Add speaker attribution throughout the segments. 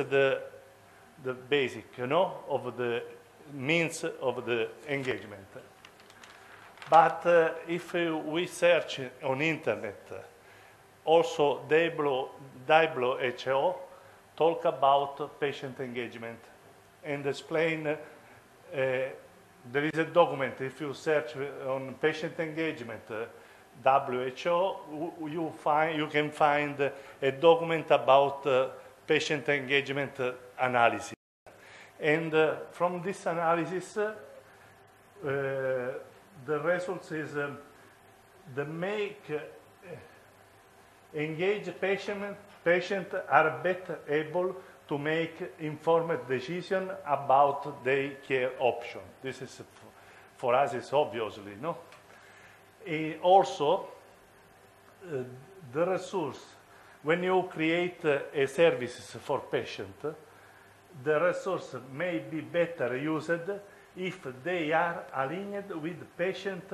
Speaker 1: the basic, of the means of the engagement. But if we search on internet, also WHO talk about patient engagement and explain. There is a document. If you search on patient engagement, WHO, you can find a document about patient engagement analysis. And from this analysis, the results is the make engaged patient are better able to make informed decision about their care option. This is for us is obviously, no? Also, the resource, when you create a services for patient, the resource may be better used if they are aligned with patient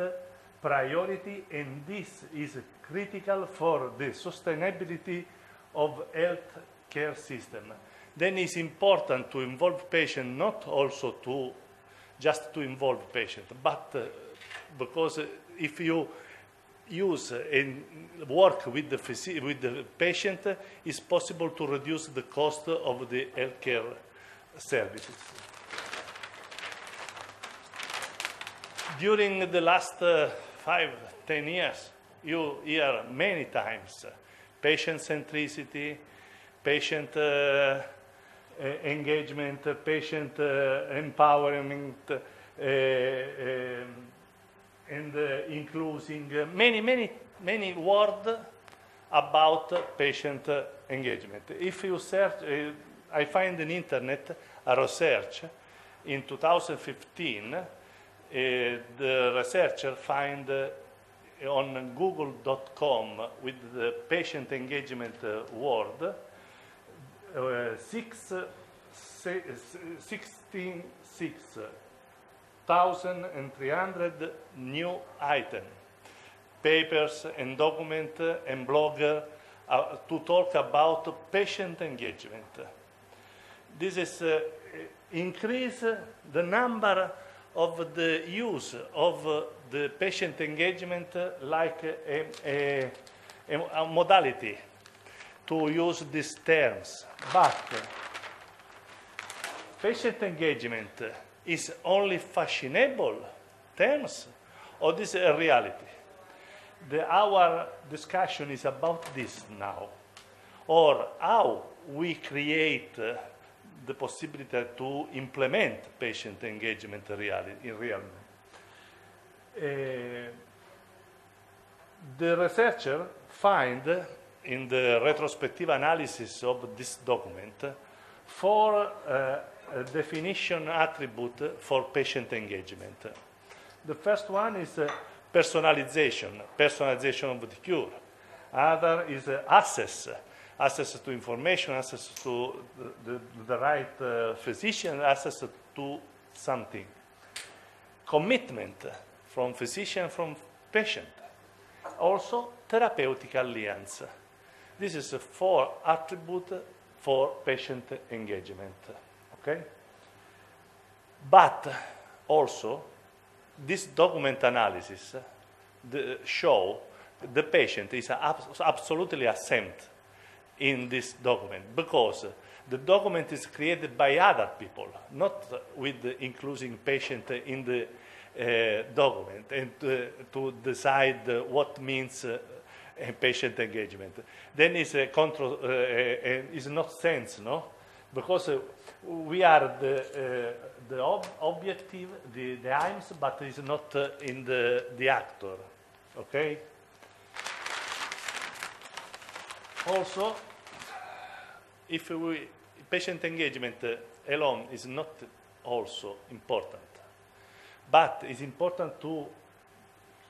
Speaker 1: priority, and this is critical for the sustainability of health care system. Then it's important to involve patient, not also to just to involve patient, but because if you use and work with the patient, it's possible to reduce the cost of the healthcare services. During the last 5-10 years, you hear many times patient centricity, patient engagement, patient empowerment, and including many words about patient engagement. If you search, I find on internet a research in 2015. The researcher find on google.com with the patient engagement word 16,300 new items, papers and documents and blog to talk about patient engagement. This is increase the number of the use of the patient engagement like a modality to use these terms. But patient engagement is only fashionable terms, or this is a reality? Our discussion is about this now, or how we create the possibility to implement patient engagement in reality. The researcher find in the retrospective analysis of this document 4 definition attributes for patient engagement. The first one is personalization of the cure. Other is access to information, access to the right physician, access to something. Commitment from physician, from patient. Also, therapeutic alliance. This is 4 attributes for patient engagement. Okay? But also, this document analysis show the patient is absolutely absent in this document, because the document is created by other people, not with including patient in the document, and to decide what means patient engagement. Then it's a control, it's not sense, no? Because we are the objective, the aims, but it's not in the actor, okay? Also, if patient engagement alone is not also important, but it's important to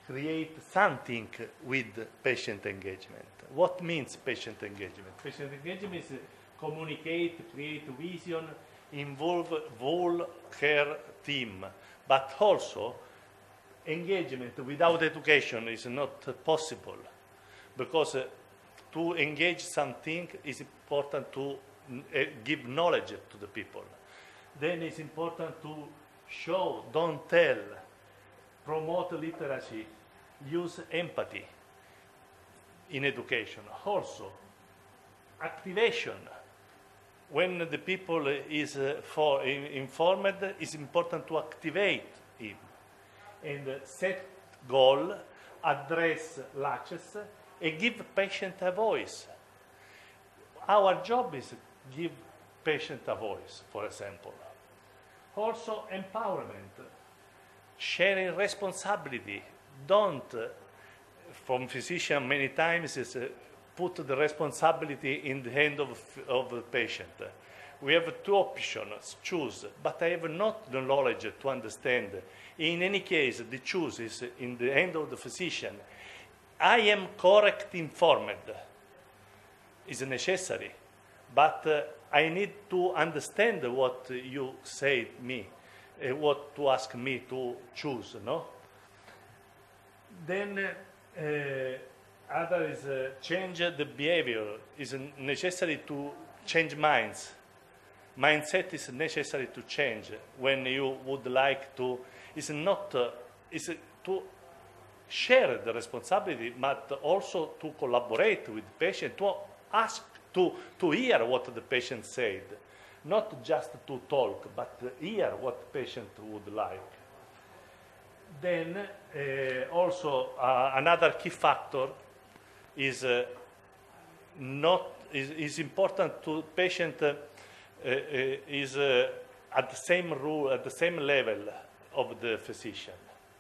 Speaker 1: create something with patient engagement. What means patient engagement? Patient engagement is communicate, create vision, involve whole care team, but also engagement without education is not possible, because to engage something is important to give knowledge to the people. Then it's important to show, don't tell, promote literacy, use empathy in education. Also, activation. When the people is informed, it's important to activate him and set goal, address lacks, and give patient a voice. Our job is give patient a voice, for example. Also, empowerment, sharing responsibility. Don't, from physician many times, is put the responsibility in the hand of the patient. We have two options, choose, but I have not the knowledge to understand. In any case, the choose is in the hand of the physician. I am correct informed, is necessary, but I need to understand what you say me, what to ask me to choose, no? Then other is change the behavior. Is necessary to change minds. Mindset is necessary to change when you would like to. Is not is to share the responsibility, but also to collaborate with the patient, to ask to hear what the patient said, not just to talk, but hear what the patient would like. Then also another key factor is is important to patient is at the same rule, at the same level of the physician,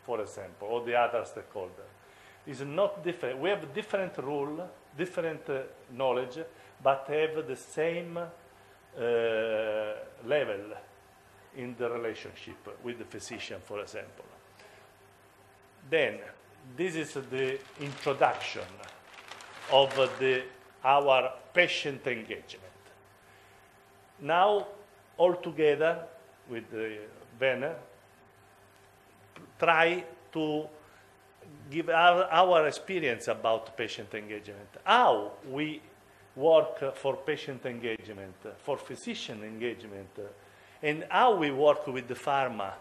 Speaker 1: for example, or the other stakeholder. Is not different. We have different rule, different knowledge, but have the same level in the relationship with the physician, for example. Then, this is the introduction of our patient engagement. Now, all together with Werner, try to give our experience about patient engagement. How we work for patient engagement, for physician engagement, and how we work with the pharma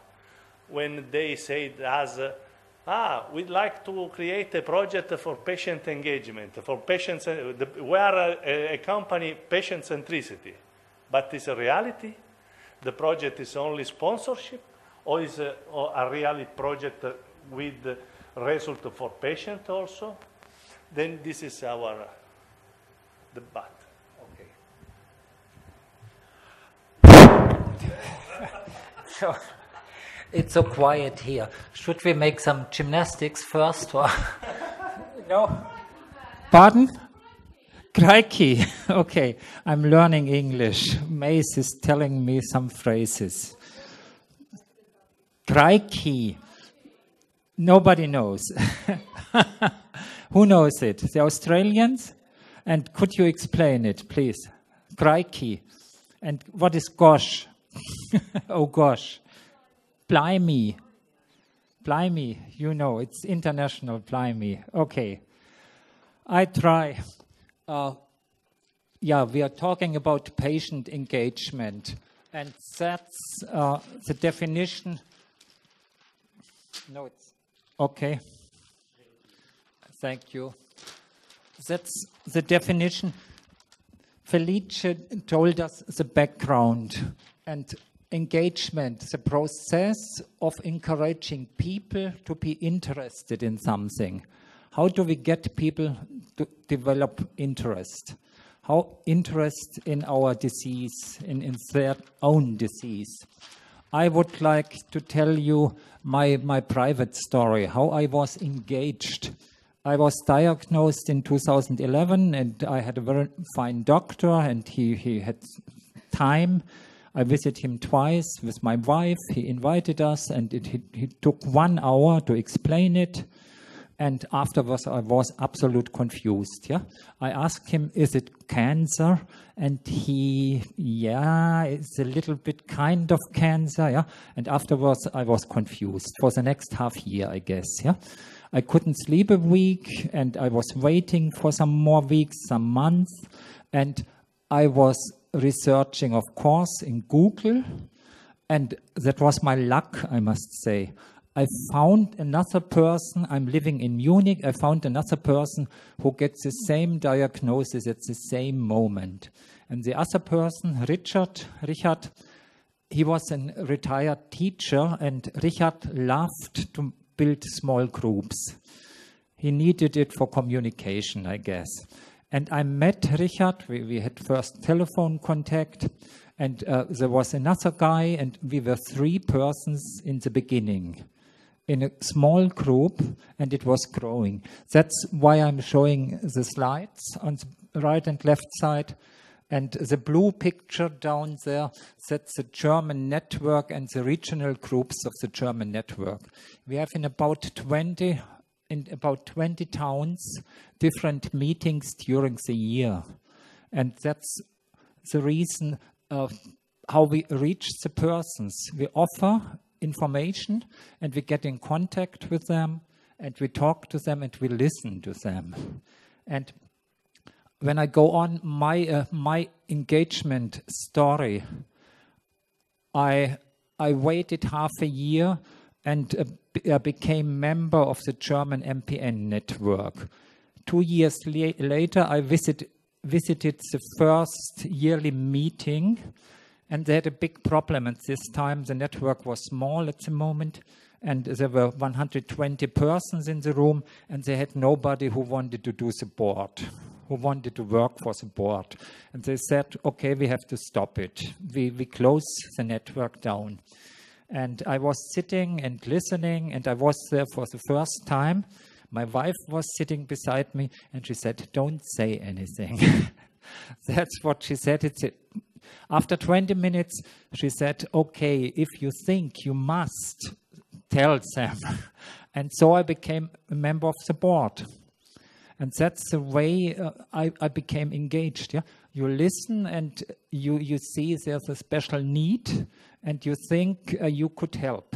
Speaker 1: when they say to us, we'd like to create a project for patient engagement, for patients. We are a company, patient centricity, but is a reality? The project is only sponsorship, or is a reality project with result for patient also? Then this is our debate. Okay.
Speaker 2: So, it's so quiet here. Should we make some gymnastics first, or no?
Speaker 3: Pardon? Crikey. Okay, I'm learning English. Mace is telling me some phrases. Crikey. Nobody knows. Who knows it? The Australians? And could you explain it, please? Crikey. And what is gosh? Oh, gosh. Blimey. Blimey, you know, it's international blimey. Okay. I try. We are talking about patient engagement. And that's the definition. No, it's okay. Thank you. That's the definition. Felice told us the background and engagement, the process of encouraging people to be interested in something. How do we get people to develop interest? How interest in our disease, in their own disease? I would like to tell you my private story, how I was engaged. I was diagnosed in 2011, and I had a very fine doctor, and he had time. I visited him twice with my wife. He invited us, and he took 1 hour to explain it. And afterwards, I was absolutely confused. Yeah, I asked him, "Is it cancer?" And it's a little bit kind of cancer. Yeah, and afterwards, I was confused for the next half year, I guess. Yeah, I couldn't sleep a week, and I was waiting for some more weeks, some months, and I was researching, of course, in Google, and that was my luck, I must say. I found another person, I'm living in Munich, I found another person who gets the same diagnosis at the same moment. And the other person, Richard, he was a retired teacher, and Richard loved to build small groups. He needed it for communication, I guess. And I met Richard, we had first telephone contact, and there was another guy, and we were 3 persons in the beginning, in a small group, and it was growing. That's why I'm showing the slides on the right and left side. And the blue picture down there, that's the German network and the regional groups of the German network. We have in about 20 towns different meetings during the year. And that's the reason how we reach the persons. We offer information and we get in contact with them and we talk to them and we listen to them. And when I go on my engagement story, I waited half a year and became member of the German MPN network. 2 years later, I visited the first yearly meeting, and they had a big problem at this time. The network was small at the moment, and there were 120 persons in the room, and they had nobody who wanted to do the board, who wanted to work for the board. And they said, okay, we have to stop it. We close the network down. And I was sitting and listening, and I was there for the first time. My wife was sitting beside me, and she said, don't say anything. That's what she said. After 20 minutes, she said, okay, if you think you must, tell them. And so I became a member of the board. And that's the way I became engaged. Yeah? You listen and you see there's a special need and you think you could help.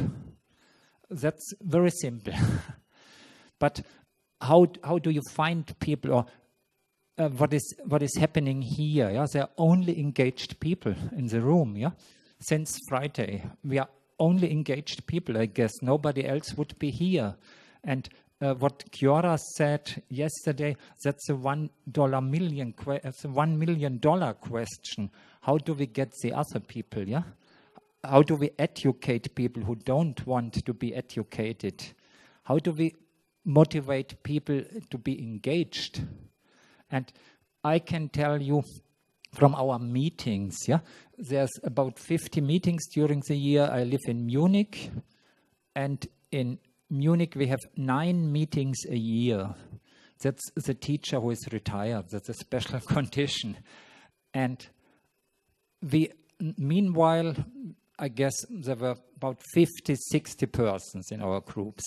Speaker 3: That's very simple. But how do you find people, or what is happening here? Yeah? There are only engaged people in the room. Yeah, since Friday we are only engaged people. I guess nobody else would be here. And what Chiora said yesterday, that's a $1 million question. How do we get the other people? Yeah, how do we educate people who don't want to be educated? How do we motivate people to be engaged? And I can tell you from our meetings, yeah, there's about 50 meetings during the year. I live in Munich, and in Munich we have 9 meetings a year. That's the teacher who is retired. That's a special condition. And meanwhile, I guess there were about 50, 60 persons in our groups.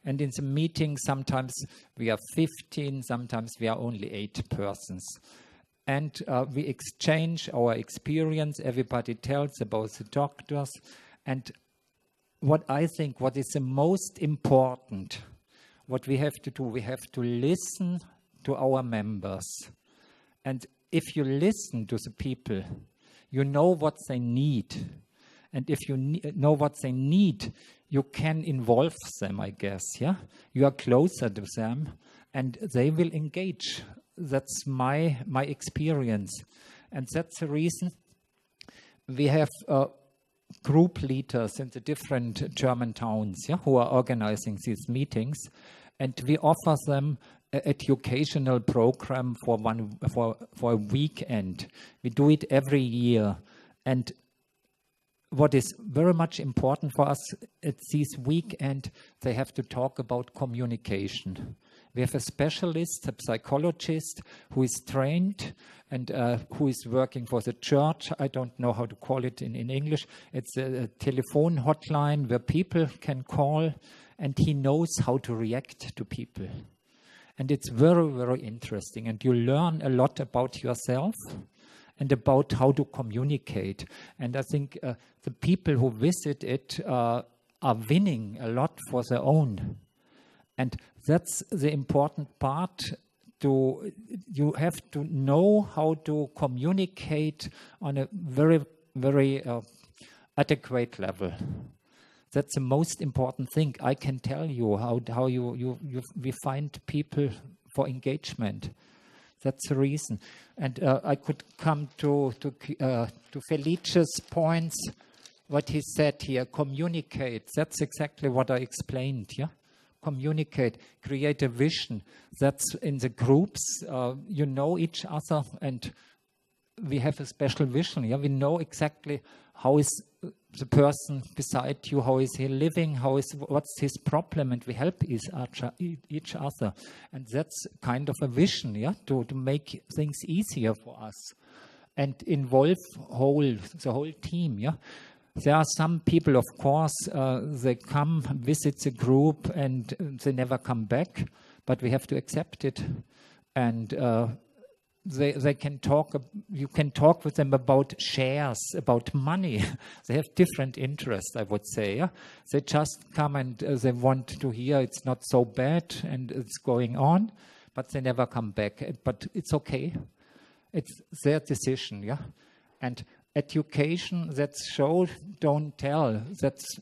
Speaker 3: And in the meeting, sometimes we are 15, sometimes we are only 8 persons. And we exchange our experience. Everybody tells about the doctors. And what I think, what is the most important, what we have to do, we have to listen to our members. And if you listen to the people, you know what they need. And if you know what they need, you can involve them, I guess, yeah? You are closer to them, and they will engage. That's my experience. And that's the reason we have group leaders in the different German towns, yeah, who are organizing these meetings. And we offer them an educational program for a weekend. We do it every year. And what is very much important for us at this weekend, they have to talk about communication. We have a specialist, a psychologist, who is trained and who is working for the church. I don't know how to call it in English. It's a telephone hotline where people can call, and he knows how to react to people. And it's very, very interesting. And you learn a lot about yourself and about how to communicate. And I think the people who visit it are winning a lot for their own. And that's the important part, you have to know how to communicate on a very, very adequate level. That's the most important thing. I can tell you how we find people for engagement. That's the reason. And I could come to Felice's points, what he said here, communicate. That's exactly what I explained, yeah? Communicate, create a vision. That's in the groups, you know each other, and we have a special vision. Yeah, we know exactly how is the person beside you, how is he living, what's his problem, and we help each other. And that's kind of a vision, yeah, to make things easier for us and involve the whole team, yeah. There are some people, of course, they come, visit the group, and they never come back, but we have to accept it. And they can talk, you can talk with them about shares, about money. They have different interests, I would say. Yeah? They just come and they want to hear it's not so bad and it's going on, but they never come back. But it's okay. It's their decision, yeah? And education, that's show, don't tell. That's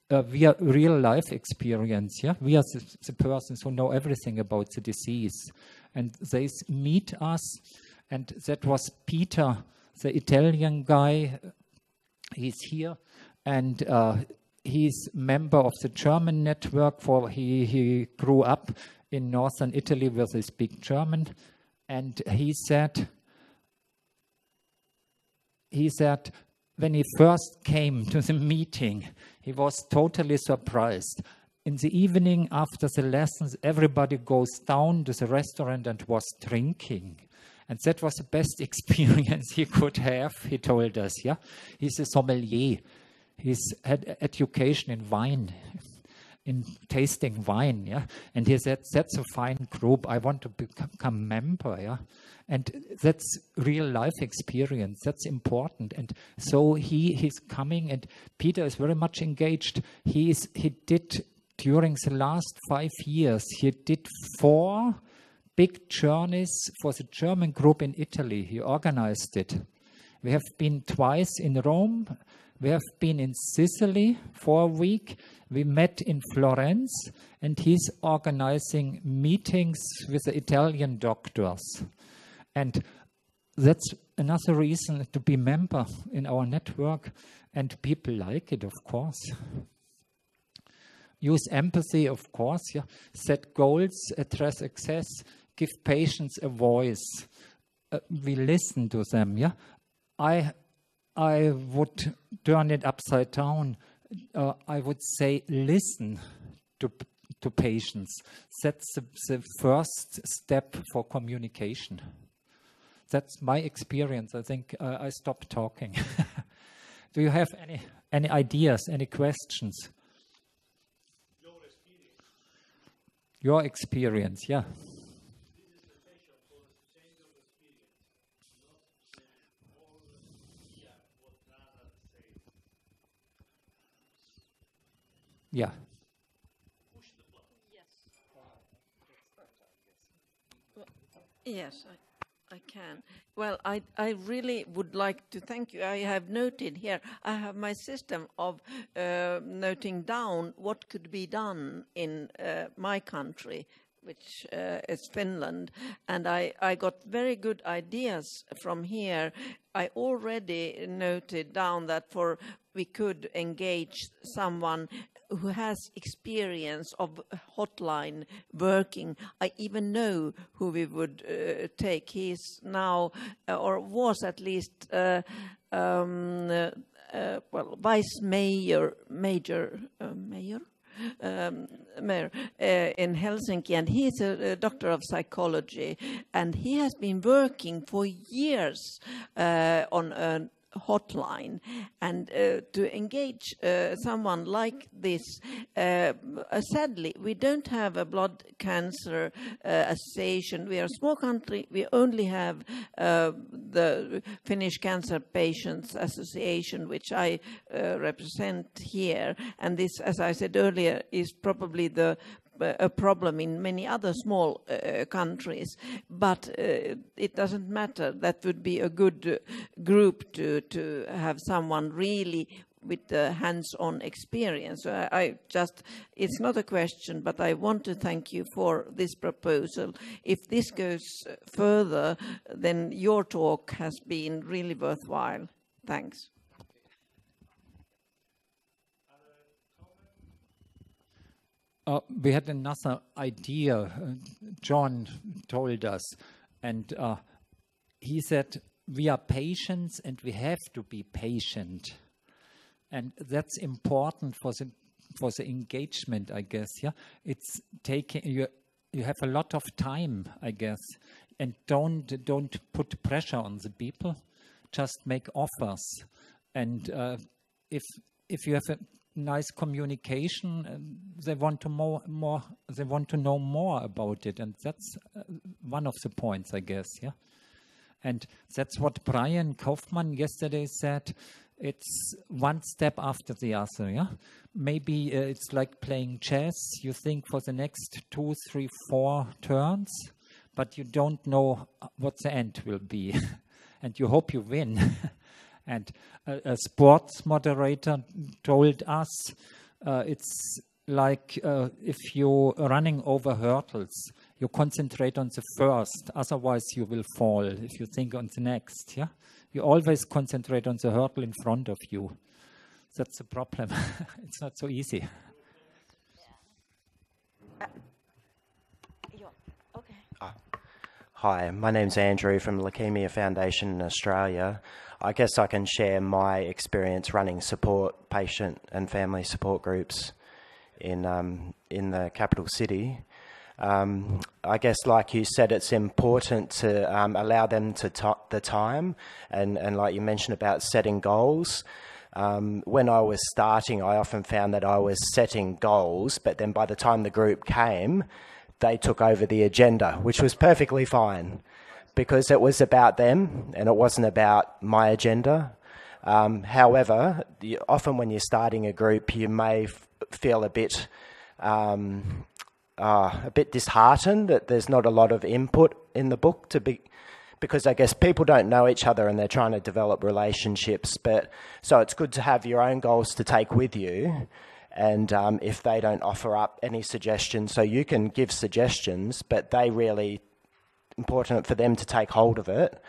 Speaker 3: we are real life experience. Yeah, we are the persons who know everything about the disease, and they meet us. And that was Peter, the Italian guy. He's here, and he's member of the German network. He grew up in northern Italy where they speak German, and he said when he first came to the meeting, he was totally surprised. In the evening after the lessons, everybody goes down to the restaurant and was drinking. And that was the best experience he could have, he told us. Yeah, he's a sommelier. He's had education in wine, in tasting wine. Yeah, and he said, that's a fine group. I want to become member. Yeah. And that's real life experience. That's important. And so he's coming, and Peter is very much engaged. He did, during the last 5 years, he did 4 big journeys for the German group in Italy. He organized it. We have been twice in Rome. We have been in Sicily for a week. We met in Florence, and he's organizing meetings with the Italian doctors. And that's another reason to be member in our network, and people like it, of course. Use empathy, of course, yeah. Set goals, address access, give patients a voice. We listen to them, yeah. I would turn it upside down. I would say listen to patients. That's the first step for communication. That's my experience. I think I stopped talking. Do you have any ideas, any questions? Your experience, yeah.
Speaker 1: This is the session for change of experience, not all hear what others say.
Speaker 3: Yeah.
Speaker 1: Push the button.
Speaker 4: Yes, I can. Well, I really would like to thank you. I have noted here, I have my system of noting down what could be done in my country, which is Finland. And I got very good ideas from here. I already noted down that we could engage someone who has experience of hotline working. I even know who we would take. He's now, or was at least, vice mayor in Helsinki, and he's a doctor of psychology, and he has been working for years on a hotline, and to engage someone like this. Sadly, we don't have a blood cancer association. We are a small country. We only have the Finnish Cancer Patients Association, which I represent here. And this, as I said earlier, is probably the a problem in many other small countries, but it doesn't matter. That would be a good group to have someone really with the hands-on experience. So it's not a question, but I want to thank you for this proposal. If this goes further, then your talk has been really worthwhile. Thanks.
Speaker 3: We had another idea, John told us, and he said, we are patients and we have to be patient. And that's important for the engagement, I guess. Yeah, it's taking you have a lot of time, I guess, and don't put pressure on the people. Just make offers, and if you have a nice communication, they want to more. They want to know more about it, and that's one of the points, I guess. Yeah, and that's what Brian Kaufman yesterday said. It's one step after the other, yeah? Maybe it's like playing chess. You think for the next 2, 3, 4 turns, but you don't know what the end will be. And you hope you win. And a sports moderator told us it's like if you're running over hurdles, you concentrate on the first, otherwise you will fall if you think on the next, yeah? You always concentrate on the hurdle in front of you. That's the problem. It's not so easy.
Speaker 4: Okay.
Speaker 5: Hi, my name's Andrew from Leukemia Foundation in Australia. I guess I can share my experience running patient and family support groups in the capital city. I guess, like you said, it's important to allow them the time, and like you mentioned about setting goals. When I was starting, I often found that I was setting goals, but then by the time the group came, they took over the agenda, which was perfectly fine, because it was about them and it wasn't about my agenda. However, often when you're starting a group, you may feel a bit disheartened that there's not a lot of input in the book because I guess people don't know each other and they're trying to develop relationships. So it's good to have your own goals to take with you, and if they don't offer up any suggestions, so you can give suggestions, but they really important for them to take hold of it,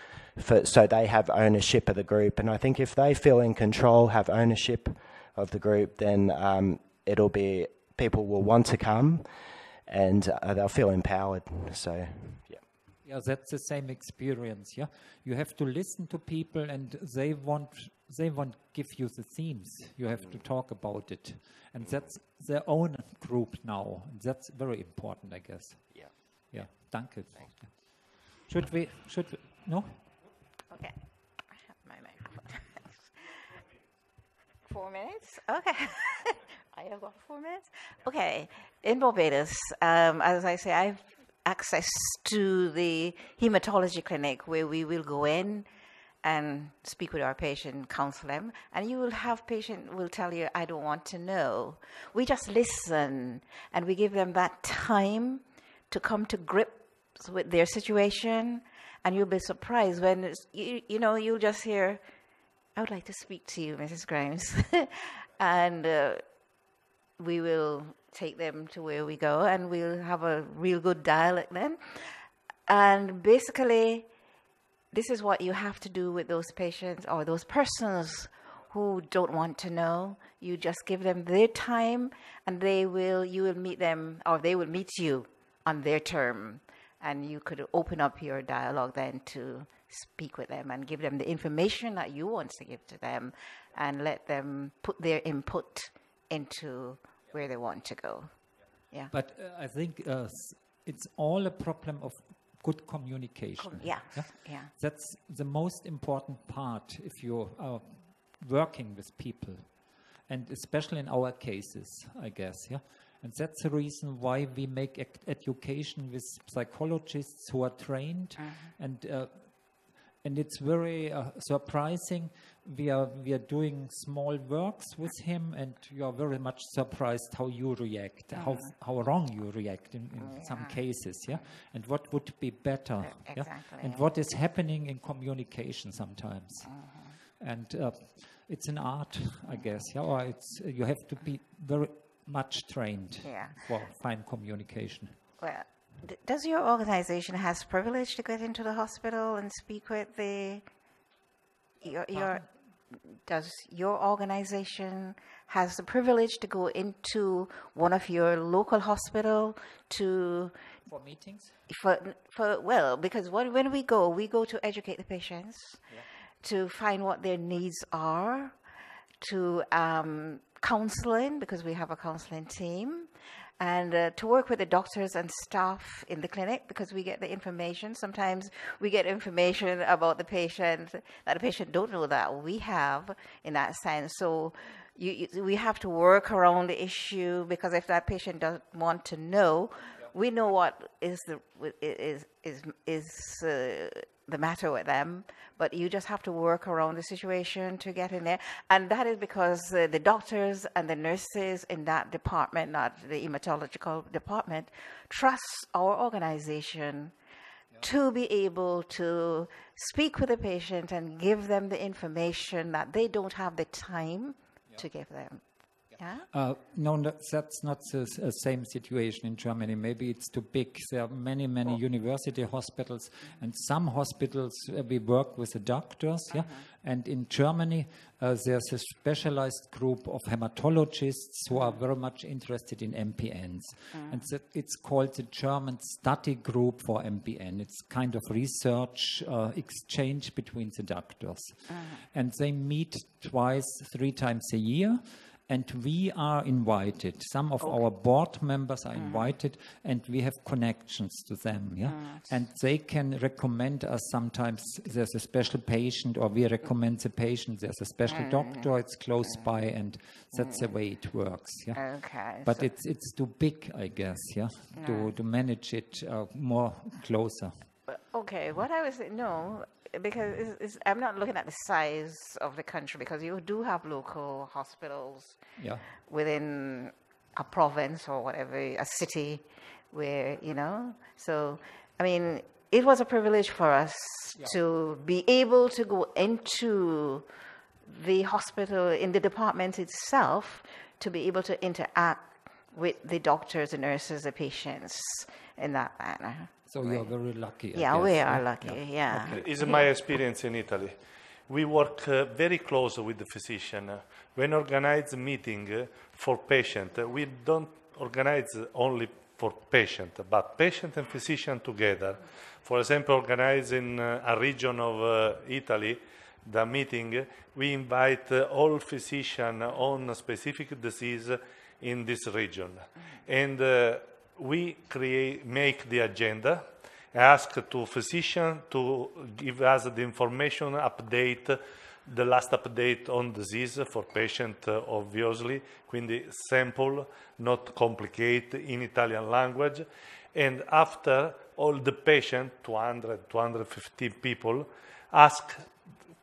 Speaker 5: so they have ownership of the group. And I think if they feel in control, have ownership of the group, then people will want to come, and they'll feel empowered. So, yeah.
Speaker 3: Yeah, that's the same experience. Yeah, you have to listen to people, and they won't give you the themes. You have to talk about it, and that's their own group now. And that's very important, I guess.
Speaker 5: Yeah.
Speaker 3: Yeah. Danke. Should we? No.
Speaker 6: Okay. I have my microphone. 4 minutes. Okay. I have got 4 minutes. Okay. In Barbados, as I say, I've access to the hematology clinic where we will go in and speak with our patient, counsel them, and you will have patient will tell you, I don't want to know. We just listen, and we give them that time to come to grips with their situation, and you'll be surprised when you'll just hear, I would like to speak to you, Mrs. Grimes. And we will take them to where we go, and we'll have a real good dialogue then. And basically, this is what you have to do with those patients or those persons who don't want to know. You just give them their time, and you will meet them, or they will meet you on their term. And you could open up your dialogue then to speak with them and give them the information that you want to give to them, and let them put their input into where they want to go. Yeah.
Speaker 3: But I think it's all a problem of good communication.
Speaker 6: Yeah.
Speaker 3: That's the most important part if you are working with people, and especially in our cases, I guess. Yeah. And that's the reason why we make education with psychologists who are trained, and and it's very surprising. We are doing small works with him, and you are very much surprised how you react, how wrong you react in some cases, yeah, and what would be better,
Speaker 6: Exactly.
Speaker 3: and what is happening in communication sometimes, and it's an art, I guess, yeah, or it's you have to be very much trained for fine communication.
Speaker 6: Well, does your organization has privilege to get into the hospital and speak with does your organization has the privilege to go into one of your local hospital
Speaker 3: For meetings?
Speaker 6: Because when we go to educate the patients, to find what their needs are, to counseling, because we have a counseling team, and to work with the doctors and staff in the clinic, because we get the information. Sometimes we get information about the patient that the patient don't know that we have in that sense. So we have to work around the issue, because if that patient doesn't want to know, we know what is the matter with them, but you just have to work around the situation to get in there. And that is because the doctors and the nurses in that department, not the hematological department, trust our organization to be able to speak with the patient and give them the information that they don't have the time to give them. Yeah?
Speaker 3: No, that's not the same situation in Germany. Maybe it's too big. There are many university hospitals, and some hospitals we work with the doctors. And in Germany, there's a specialized group of hematologists who are very much interested in MPNs, and it's called the German Study Group for MPN. It's kind of research exchange between the doctors, and they meet 3 times a year. And we are invited. Some of our board members are invited, and we have connections to them. And they can recommend us. Sometimes there's a special patient, or we recommend the patient. There's a special doctor. It's close by, and that's the way it works.
Speaker 6: Okay.
Speaker 3: But it's too big, I guess. To manage it more closer.
Speaker 6: Okay. What I was because I'm not looking at the size of the country, because you do have local hospitals within a province or whatever, a city where, So, I mean, it was a privilege for us to be able to go into the hospital, in the department itself, to be able to interact with the doctors, the nurses, the patients in that manner.
Speaker 3: So you're very lucky.
Speaker 6: We are lucky, Okay.
Speaker 1: It's my experience in Italy. We work very close with the physician. When organize a meeting for patient, we don't organize only for patient, but patient and physician together. For example, organize in a region of Italy, the meeting, we invite all physicians on a specific disease in this region. And we make the agenda, ask to physician to give us the information, update, the last update on disease for patient, obviously, quindi sample, not complicate, in Italian language. And after, all the patient, 200, 250 people, ask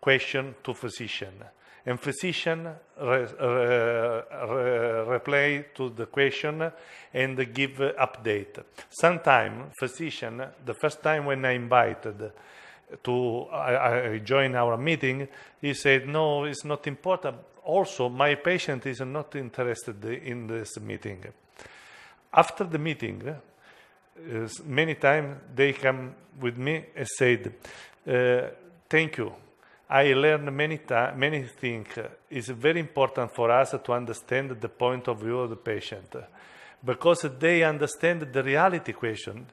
Speaker 1: question to physician. And physician reply to the question and give update. Sometimes physician, the first time when I invited to I join our meeting, he said, no, it's not important. Also, my patient is not interested in this meeting. After the meeting, many times they come with me and said, thank you. I learned many things. It's very important for us to understand the point of view of the patient, because they understand the reality question.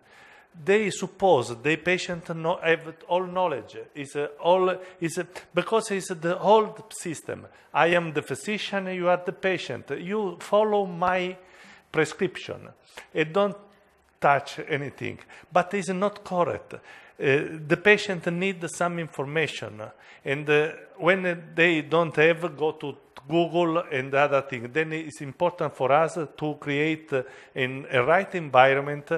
Speaker 1: They suppose the patient have all knowledge. Because it's the whole system. I am the physician, you are the patient. You follow my prescription and don't touch anything. But it's not correct. The patient needs some information, and when they don't have, go to Google and other things. Then it's important for us to create a right environment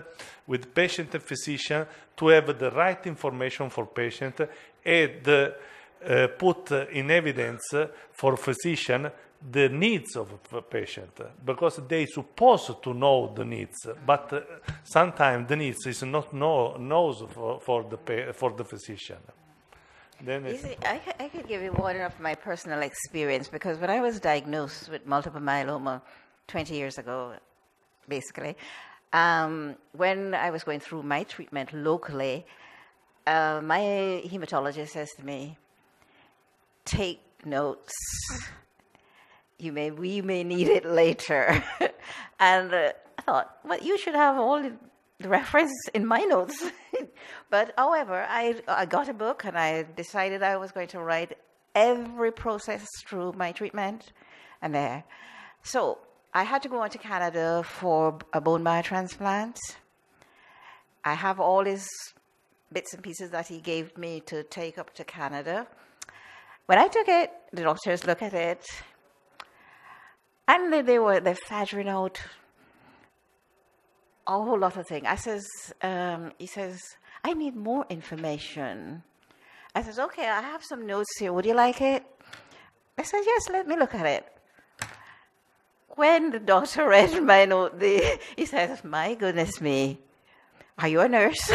Speaker 1: with patient and physician to have the right information for patient and put in evidence for physician the needs of a patient, because they supposed to know the needs, but sometimes the needs is not knows for the physician. Then
Speaker 6: You see, I could give you one of my personal experience, because when I was diagnosed with multiple myeloma 20 years ago, basically, when I was going through my treatment locally, my hematologist says to me, take notes. We may need it later. And I thought, well, you should have all the reference in my notes. But however, I got a book and I decided I was going to write every process through my treatment and there. So I had to go on to Canada for a bone marrow transplant. I have all his bits and pieces that he gave me to take up to Canada. When I took it, the doctors looked at it, and they're figuring out a whole lot of things. He says, I need more information. I says, okay, I have some notes here. Would you like it? I said, yes, let me look at it. When the doctor read my note, he says, my goodness me, are you a nurse?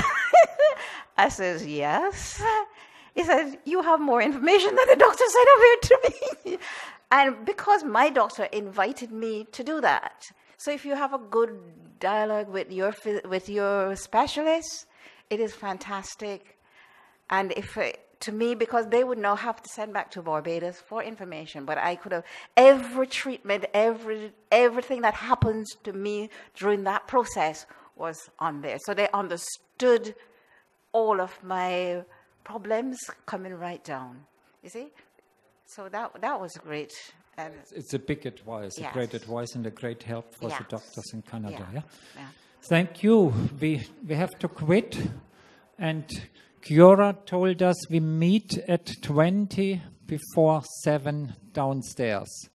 Speaker 6: I says, yes. He says, you have more information than the doctor said of it to me. And because my doctor invited me to do that. So if you have a good dialogue with your specialist, it is fantastic. And to me, because they would now have to send back to Barbados for information, but I could have every treatment, everything that happens to me during that process was on there. So they understood all of my problems coming right down. You see? So that was great. And
Speaker 3: it's a big advice,
Speaker 6: yes.
Speaker 3: a great advice and a great help for
Speaker 6: Yes.
Speaker 3: the doctors in Canada.
Speaker 6: Yeah.
Speaker 3: Yeah?
Speaker 6: Yeah.
Speaker 3: Thank you. We have to quit. And Kiora told us we meet at 7 downstairs.